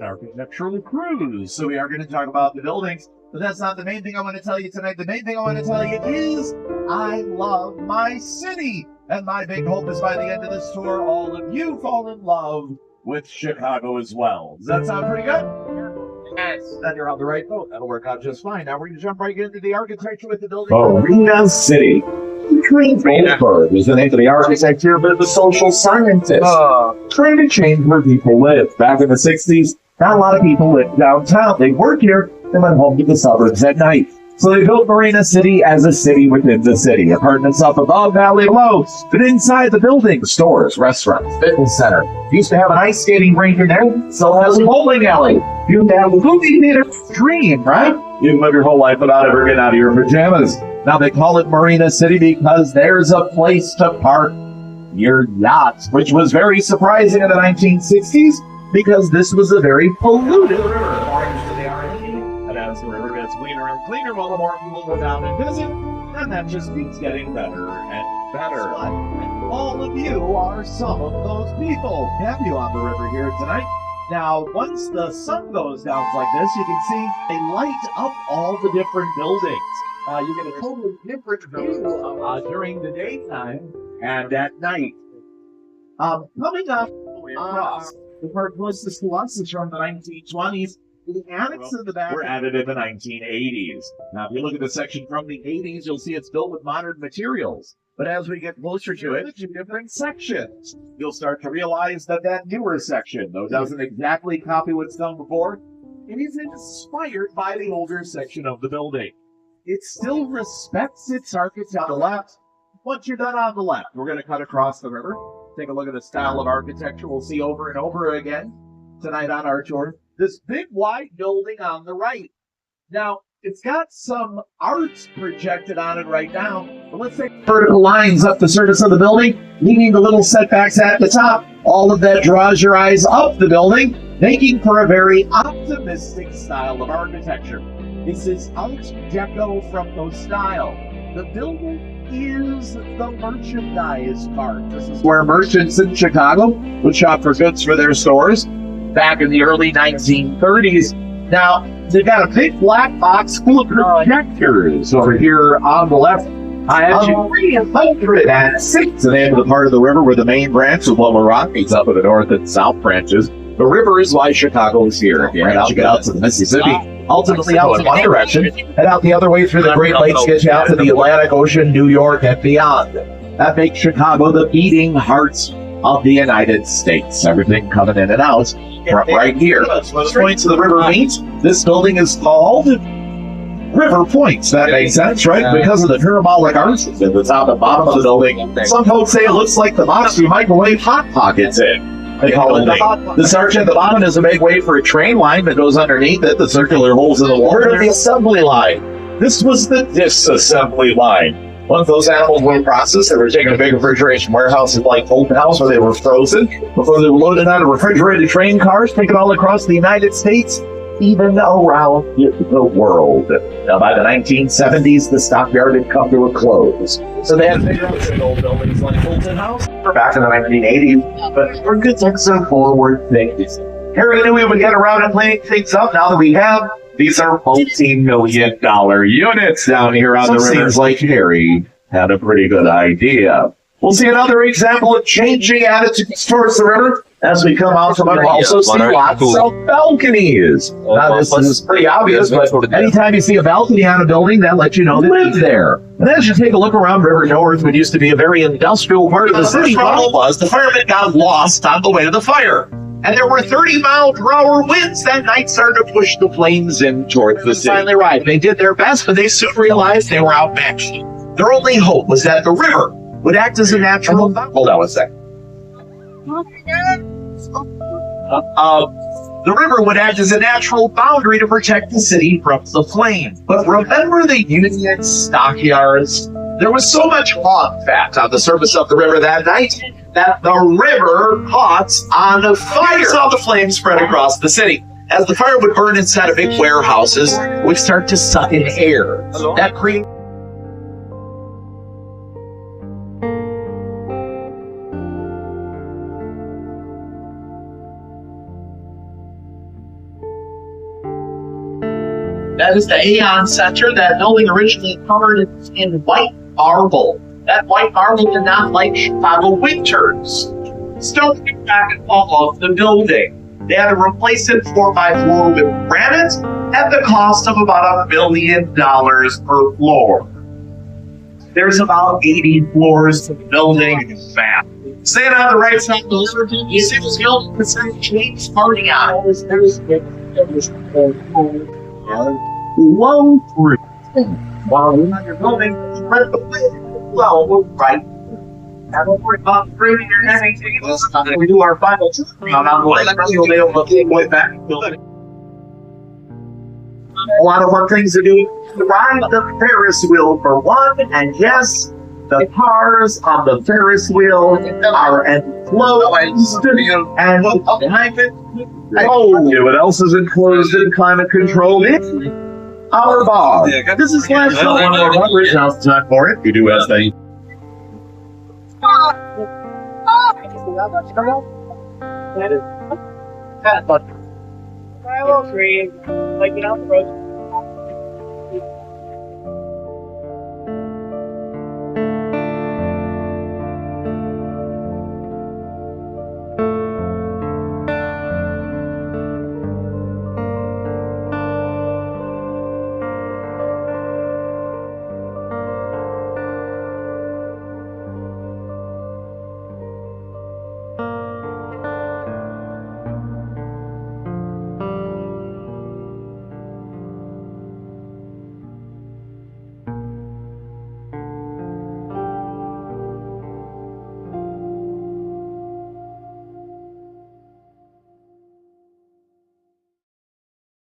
architectural cruise. So we are going to talk about the buildings, but that's not the main thing I want to tell you tonight. The main thing I want to tell you is I love my city. And my big hope is by the end of this tour, all of you fall in love with Chicago as well. Does that sound pretty good? Yes. Then you're on the right boat. That'll work out just fine. Now we're going to jump right into the architecture with the building. Marina City. Goldberg is the name of the architect here, but the social scientist. Trying to change where people live. Back in the 60s, not a lot of people lived downtown. They worked here and went home to the suburbs at night. So they built Marina City as a city within the city. Apartments up above, valley below. But inside the building, stores, restaurants, fitness center. Used to have an ice skating rink in there. Still has a bowling alley. Used to have a movie theater. Dream, right? You can live your whole life without ever getting out of your pajamas. Now they call it Marina City because there's a place to park your yachts, which was very surprising in the 1960s because this was a very polluted river. And as the river gets cleaner and cleaner, well, the more people go down and visit, and that just keeps getting better and better. And all of you are some of those people. Have you on the river here tonight? Now, once the sun goes down like this, you can see they light up all the different buildings. You get a totally different view during the daytime and at night. Coming up across the part closest to us is from the 1920s. The annex in the back were added in the 1980s. Now, if you look at the section from the 80s, you'll see it's built with modern materials. But as we get closer to it, it's different sections. You'll start to realize that that newer section, though doesn't exactly copy what's done before, it is inspired by the older section of the building. It still respects its architecture. On the left, once you're done on the left, we're going to cut across the river. Take a look at the style of architecture we'll see over and over again tonight on our tour. This big wide building on the right. Now, it's got some art projected on it right now. But let's say vertical lines up the surface of the building, leaving the little setbacks at the top. All of that draws your eyes up the building, making for a very optimistic style of architecture. This is Art Deco from the style. The building is the merchandise part. This is where merchants in Chicago would shop for goods for their stores back in the early 1930s. Now, they've got a big black box full of projectors over here on the left. I have 306. The name of the part of the river where the main branch of Lower Rock meets up with the north and south branches. The river is why Chicago is here. If you head out, you get out to the Mississippi, ultimately out in one direction, head out the other way through the Great Lakes, get you out to the Atlantic Ocean, New York, and beyond. That makes Chicago the beating heart of the United States. Everything coming in and out from right here. The points of the river meet. This building is called River Points. That makes sense, right? Because of the parabolic arches at the top and bottom of the building. Some folks say it looks like the box you microwave Hot Pockets in. They call it the arch at the bottom is a big way for a train line that goes underneath it, the circular holes in the wall. The assembly line. This was the disassembly line. Once those animals were processed, they were taken to big refrigeration warehouses like Open House, where they were frozen before they were loaded onto refrigerated train cars, taken all across the United States, even around the world. Now, by the 1970s, the stockyard had come to a close. So they had bigger old buildings like Fulton House back in the 1980s, but architects are forward things. Here we knew we would get around and clean things up. Now that we have, these are multi-million dollar units down here on the river. Seems like Harry had a pretty good idea. We'll see another example of changing attitudes towards the river as we come out from it. We'll also see lots of balconies. Now, this is pretty obvious, but anytime you see a balcony on a building, that lets you know they live there. And as you take a look around River North, what used to be a very industrial part of the city, the problem was the firemen got lost on the way to the fire. And there were 30-mile-per-hour winds that night started to push the flames in towards the city. Finally arrived. They did their best, but they soon realized they were outmatched. Their only hope was that the river would act as a natural... Hold on one second. The river would act as a natural boundary to protect the city from the flames. But remember the Union stockyards? There was so much hog fat on the surface of the river that night that the river caught on fire. Here's how the flames spread across the city. As the fire would burn inside of big warehouses, it would start to suck in air. That created That is the Aeon Center. That building originally covered in white marble. That white marble did not like Chicago winters. Still back and fall of the building. They had to replace it floor by floor with granite at the cost of about $1 million per floor. There's about 80 floors to the building. Staying on the right side of the river, you see this building that says James Party on it. Low fruit. While you're on your building, spread the wind. Well, right. I don't worry about breathing your neck. We do our final tour. I'm going to be able to way back. A lot of fun things to do. Ride the Ferris wheel for one, and yes, the cars on the Ferris wheel are enclosed and oh, what else is enclosed and climate controlled? Our bar. This is last one of our Rich House time for it. You do as they. I will agree. Like, you know,